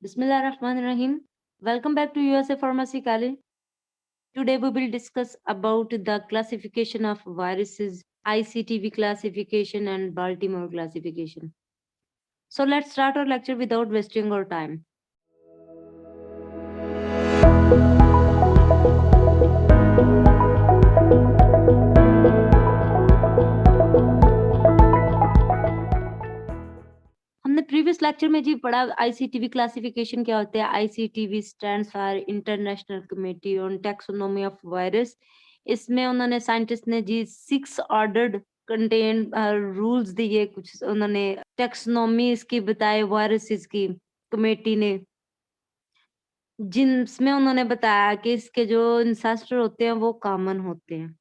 Bismillahirrahmanirrahim. Welcome back to USA Pharmacy College. Today we will discuss about the classification of viruses, ICTV classification and Baltimore classification. So let's start our lecture without wasting our time. हमने previous lecture में जी पढ़ा ICTV classification क्या होता है। ICTV stands for international committee on taxonomy of virus. इसमें उन्होंने scientist ने जी 6 ऑर्डर्ड कंटेन रूल्स दिए, कुछ उन्होंने टैक्सोनॉमी इसकी बताए वायरसेस की कमेटी ने, जिनमें उन्होंने बताया कि इसके जो इंसेस्टर होते हैं वो कॉमन होते हैं।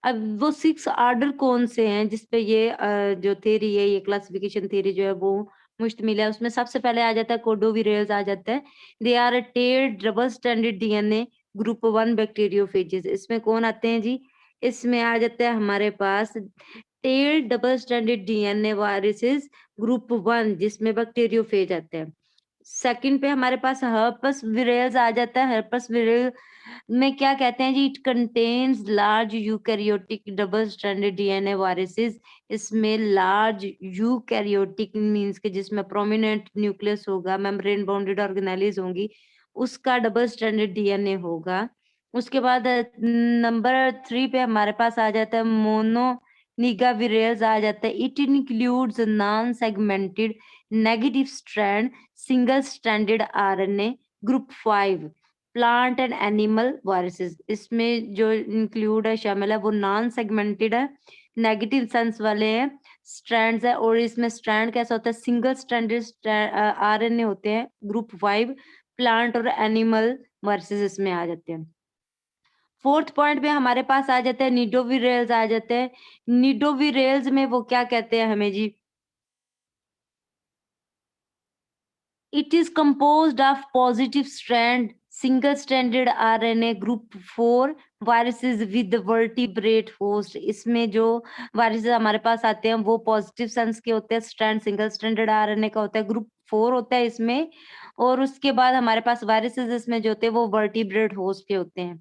अब वो 6 ऑर्डर कौन से हैं जिसपे ये जो थ्योरी है, ये क्लासिफिकेशन थ्योरी जो है वो मुश्तमिल है। उसमें सबसे पहले आ जाता है कोडोविरेल्स आ जाता है। They are a tailed double stranded DNA group 1 bacteriophages. इसमें कौन आते हैं जी? इसमें आ जाता है हमारे पास tailed double stranded DNA viruses group 1 जिसमें बैक्टीरियोफेज आते हैं। सेकंड पे हमारे पास हर्पस विरेल्स आ जाता है। हर्पस विरेल में क्या कहते हैं जी? It contains large eukaryotic double stranded DNA viruses. इसमें लार्ज यूकैरियोटिक मींस के जिसमें प्रोमिनेंट न्यूक्लियस होगा, मेम्ब्रेन बाउंडेड ऑर्गेनेलीज होंगी, उसका डबल स्ट्रैंडेड डीएनए होगा। उसके बाद नंबर 3 पे हमारे पास आ जाता है मोनोनिगाविरेल्स आ जाता है। It includes non segmented negative strand single stranded RNA group 5 plant and animal viruses. इसमें जो इंक्लूड है, शामिल है, वो नॉन सेगमेंटेड है, नेगेटिव सेंस वाले हैं, स्ट्रैंड्स है। और इसमें स्ट्रैंड कैसा होता है? सिंगल स्ट्रैंडेड आरएनए होते हैं ग्रुप 5। प्लांट और एनिमल वायरसेस इसमें आ जाते हैं। फोर्थ पॉइंट पे हमारे पास आ जाते हैं निडोविरेल्स आ जाते हैं। निडोविरेल्स में वो क्या कहते हैं हमें जी? It is composed of positive strand, single-stranded RNA group 4 viruses with vertebrate host। इसमें जो वायरसेस हमारे पास आते हैं वो पॉजिटिव सेंस के होते हैं, स्ट्रैंड सिंगल स्ट्रैंडेड आरएनए का होता है, ग्रुप 4 होता है इसमें। और उसके बाद हमारे पास वायरसेस इसमें जो होते हैं वो वर्टिब्रेट होस्ट के होते हैं।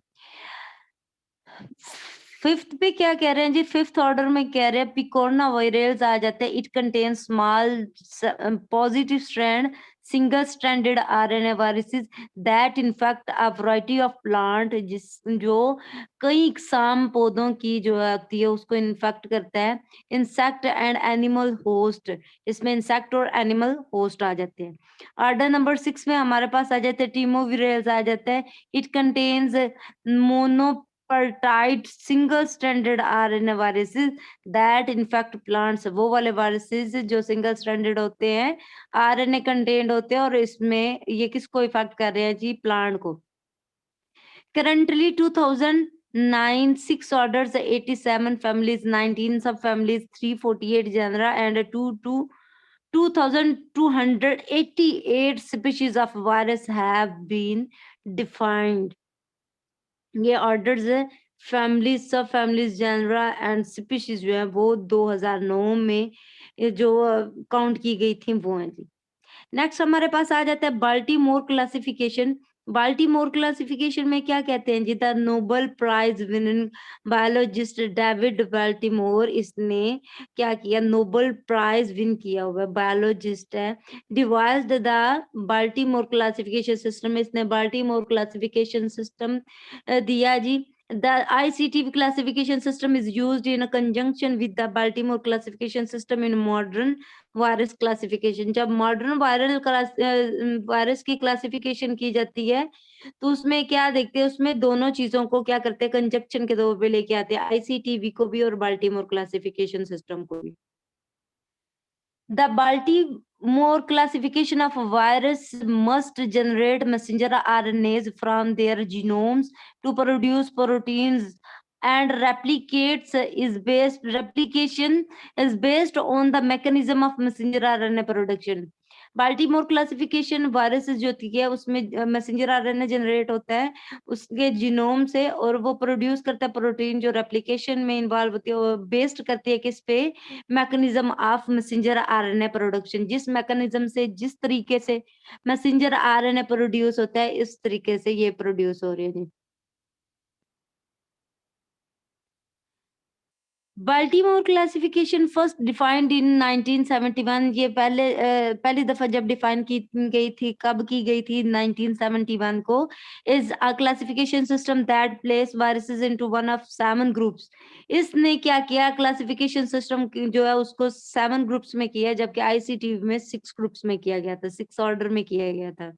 फिफ्थ पे क्या कह रहे हैं जी? फिफ्थ ऑर्डर में कह रहे हैं पिकोरना वायरल्स आ जाते हैं। It contain small positive strand single stranded RNA viruses that infect a variety of plant, जिस जो कई इकसाम पौधों की जो होती है उसको इन्फेक्ट करता है। इंसेक्ट एंड एनिमल होस्ट, इसमें इंसेक्ट और एनिमल होस्ट आ जाते हैं। ऑर्डर नंबर 6 में हमारे पास आ जाते हैं टीमोविरेल्स आ जाता है। It contains monopartite single stranded RNA viruses that infect plants. वो वाले वायरसेस जो सिंगल स्ट्रैंडेड होते हैं, आरएनए कंटेन्ड होते हैं, और इसमें ये किसको इफेक्ट कर रहे हैं जी? प्लांट को। Currently 2009 6 orders, 87 families, 19 subfamilies, 348 genera and 2288 species of virus have been defined। ये ऑर्डर्स है। फैमिलीज, सब फैमिलीज, जेनरा एंड स्पीशीज जो है वो 2009 में ये जो काउंट की गई थी वो है जी। नेक्स्ट हमारे पास आ जाता है बाल्टीमोर क्लासिफिकेशन। बाल्टीमोर क्लासिफिकेशन में क्या कहते हैं जी? The Nobel prize winning biologist David Baltimore, इसने क्या किया? नोबेल प्राइज विन किया हुआ है, बायोलॉजिस्ट है। Devised the Baltimore classification system, इसने बाल्टीमोर क्लासिफिकेशन सिस्टम दिया जी। The ICTV classification system is used in a conjunction with the Baltimore classification system in modern virus classification. जब मॉडर्न वायरस की classification की जाती है तो उसमें क्या देखते हैं? उसमें दोनों चीजों को क्या करते हैं? कंजक्शन के तौर पे लेके आते हैं, आईसीटीवी को भी और बाल्टीमोर क्लासिफिकेशन सिस्टम को भी। The Baltimore classification of a virus must generate messenger RNAs from their genomes to produce proteins, and replication is based on the mechanism of messenger RNA production। Baltimore classification virus जो होती है उसमें messenger RNA generate होता है उसके genome से, और वो प्रोड्यूस करता है प्रोटीन जो रेप्लिकेशन में इन्वॉल्व होती है, वो बेस्ड करती है किस पे, mechanism of messenger RNA production. जिस मैकेनिज्म से, जिस तरीके से मैसेंजर आरएनए प्रोड्यूस होता है, इस तरीके से ये प्रोड्यूस हो रही है जी। Baltimore classification first defined in 1971। ये पहली दफा जब डिफाइन की गई थी, कब की गई थी, 1971 को। Is a classification system that place viruses into one of 7 groups. इसने क्या किया, क्लासिफिकेशन सिस्टम जो है उसको 7 ग्रुप्स में किया, जबकि आईसीटी में 6 ग्रुप्स में किया गया था, 6 ऑर्डर में किया गया था।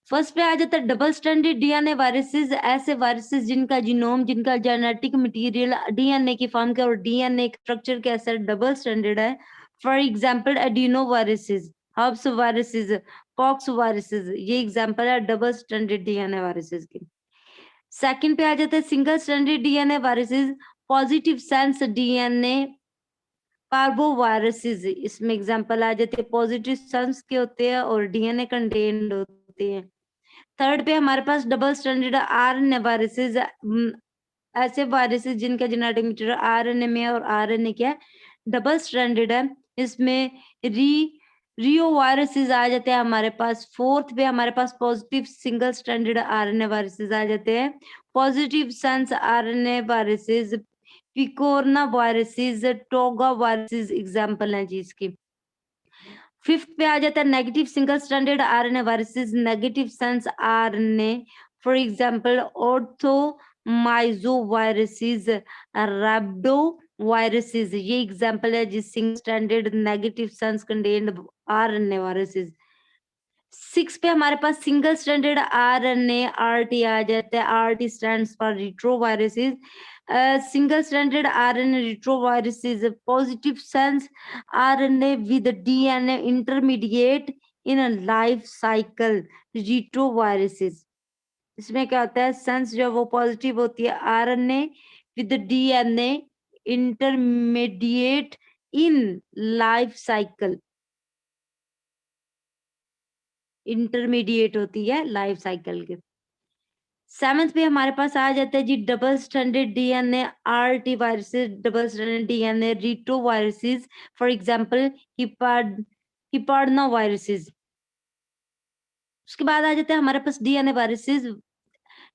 फर्स्ट पे आ जाता है डबल स्ट्रैंडेड डीएनए वायरसेस। ऐसे वायरसेस जिनका जीनोम, जिनका जेनेटिक मटेरियल डीएनए की फॉर्म का और डीएनए स्ट्रक्चर के असर डबल स्ट्रैंडेड है। For example adeno viruses, herpes viruses, pox viruses, ये एग्जांपल है डबल स्ट्रैंडेड डीएनए वायरसेस की। सेकंड पे आ जाता है single stranded DNA viruses, positive sense DNA parvo viruses. इसमें एग्जांपल आ जाते हैं पॉजिटिव सेंस के होते हैं और डीएनए कंटेन्ड होते हैं। थर्ड पे हमारे पास डबल स्ट्रैंडेड आरएनए वायरसेस। ऐसे वायरसेस जिनका जेनेटिक मटेरियल आरएनए में है और आरएनए क्या है, डबल स्ट्रैंडेड है। इसमें री रियो वायरसेस आ जाते हैं हमारे पास। फोर्थ पे हमारे पास positive single stranded RNA viruses आ जाते हैं। Positive sense RNA viruses, picorna viruses, toga viruses example हैं जी इसकी। फिफ्थ पे आ जाता है negative single stranded RNA viruses, negative sense RNA, for example orthomyxo viruses, rhabdo viruses, ये एग्जांपल है जिस single stranded negative sense contained RNA viruses. 6 पे हमारे पास सिंगल स्ट्रैंडेड आरएनए आरटी आ जाता है। RT stands for रिट्रोवायरसेस। Single stranded RNA retroviruses, positive sense RNA with DNA intermediate in a life cycle retroviruses. इसमें क्या होता है, सेंस जो वो पॉजिटिव होती है, RNA with DNA intermediate in life cycle, intermediate होती है लाइफ साइकिल के। सेवंथ पे हमारे पास आ जाता है जी double stranded DNA RT viruses, double stranded DNA retro viruses, for example hepadna viruses. उसके बाद आ जाता है हमारे पास डीएनए वायरसेस।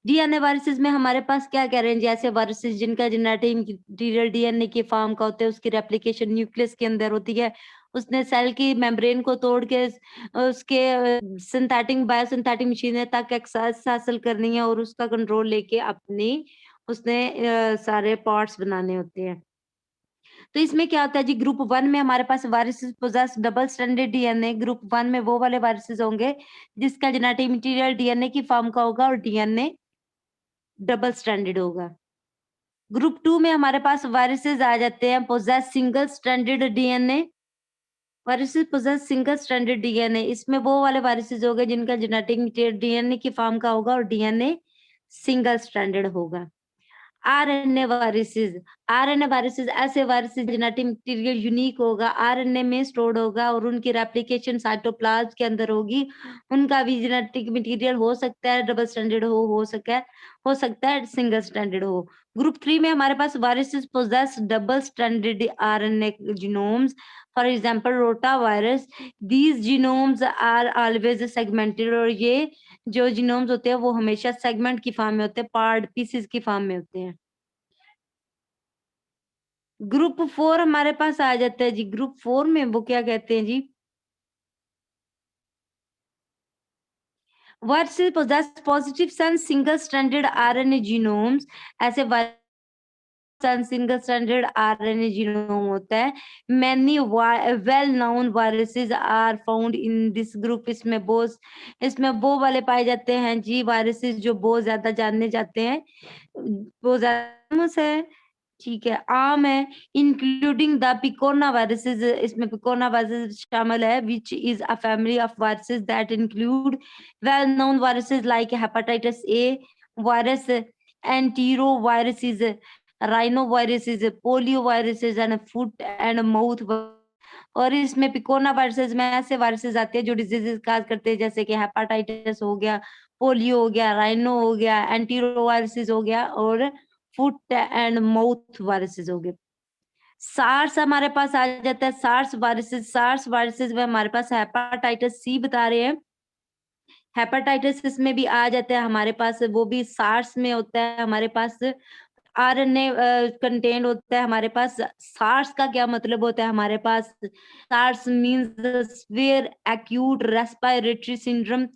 डीएनए वायरसेस में हमारे पास क्या कह रहे हैं, जैसे वायरसेस जिनका जेनेटिक मटेरियल डीएनए के फॉर्म का होता है, उसकी रेप्लिकेशन न्यूक्लियस के अंदर होती है। उसने सेल की मेम्ब्रेन को तोड़ के उसके सिंथेटिक बायोसिंथेटिक मशीनें तक एक्सेस हासिल करनी है और उसका कंट्रोल लेके अपनी उसने सारे पार्ट्स बनाने होते हैं। तो इसमें क्या होता है जी, ग्रुप 1 में हमारे पास viruses possess double stranded DNA. Group 1 में वो वाले वायरसेस होंगे जिसका जेनेटिक मटेरियल डीएनए की फॉर्म का होगा और डीएनए डबल स्ट्रैंडेड होगा। ग्रुप 2 में हमारे पास वायरसेस आ जाते हैं possess single stranded DNA. Viruses possess single stranded DNA, इसमें वो वाले वायरसेस हो गए जिनका जेनेटिक मटेरियल डीएनए की फॉर्म का होगा और डीएनए सिंगल स्ट्रैंडेड होगा। आरएनए वायरसेस, आरएनए वायरसेस ऐसे वायरसेस जेनेटिक मटेरियल यूनिक होगा, आरएनए में स्टोर्ड होगा और उनकी रेप्लिकेशन साइटोप्लाज्म के अंदर होगी। उनका भी जेनेटिक मटेरियल हो सकता है डबल स्ट्रैंडेड हो सकता है सिंगल स्ट्रैंडेड हो। ग्रुप 3 में हमारे पास viruses possess double stranded RNA genomes, for example rota virus. These genomes are always segmented, और ये जो जीनोम्स होते हैं वो हमेशा सेगमेंट की फॉर्म में होते हैं, पार्ट पीसेस की फॉर्म में होते हैं। ग्रुप 4 हमारे पास आ जाता है जी। ग्रुप 4 में वो क्या कहते हैं जी, viruses possess positive sense single stranded RNA genomes. ऐसे सिंगल स्ट्रैंडेड आरएनए जीनोम होता है। Many well known viruses are found in this group. इसमें वो वाले पाए जाते हैं जी वायरसेस जो बहुत ज्यादा जाने जाते हैं, वो ज्यादा है, ठीक है, आम है, इंक्लूडिंग द पिकोना वायरसेस। इसमें पिकोना वायरसेस शामिल है, which is a family of viruses that include well known viruses like hepatitis A virus, antero viruses, rhino viruses, polio viruses and foot and mouth. और इसमें पिकोना वायरसेस में ऐसे वायरसेस आते हैं जो डिजीजेस काज करते हैं, जैसे कि हेपेटाइटिस हो गया, पोलियो हो गया, राइनो हो गया, एंटीरोवायरसेस हो गया और फुट एंड माउथ वायरसेस हो गए। सार्स हमारे पास आ जाता है, सार्स वायरसेस में हमारे पास हेपेटाइटिस सी बता रहे हैं। हेपेटाइटिस इसमें भी आ जाता है हमारे पास, वो भी सार्स में होता है हमारे पास। आरएनए कंटेंट होता है हमारे पास। सार्स का क्या मतलब होता है हमारे पास? SARS means severe acute respiratory syndrome.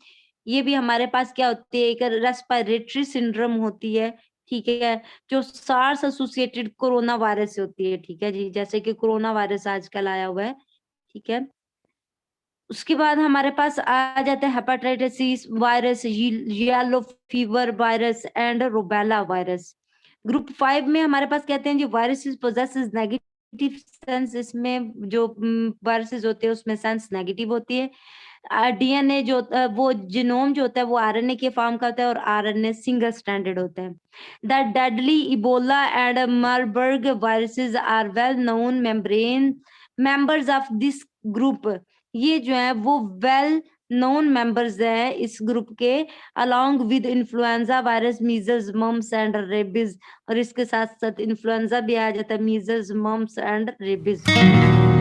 ये भी हमारे पास क्या होती है? एक रेस्पिरेटरी सिंड्रोम होती है, ठीक है? जो सार्स एसोसिएटेड कोरोना वायरस से होती है, ठीक है जी? जैसे कि कोरोना वायरस आजकल आया हुआ है, ठीक है? उसके बाद हमारे पास आ जाता है hepatitis C virus, yellow fever virus and rubella virus. Group 5 में हमारे पास कहते हैं जो वायरसेस पोजेसेस नेगेटिव सेंस, इसमें जो वायरसेस होते हैं उसमें सेंस नेगेटिव होती है। डीएनए जो होता है वो जीनोम जो होता है वो आरएनए के फॉर्म का होता है और आरएनए सिंगल स्ट्रैंडेड होता है। The deadly Ebola and Marburg viruses are well known membrane members of this group. ये जो है वो वेल नोन मेंबर्स हैं इस ग्रुप के, along with influenza virus, measles, mumps and rabies. और इसके साथ साथ इन्फ्लुएंजा भी आ जाता है, मीजल्स, मम्स एंड रेबीज।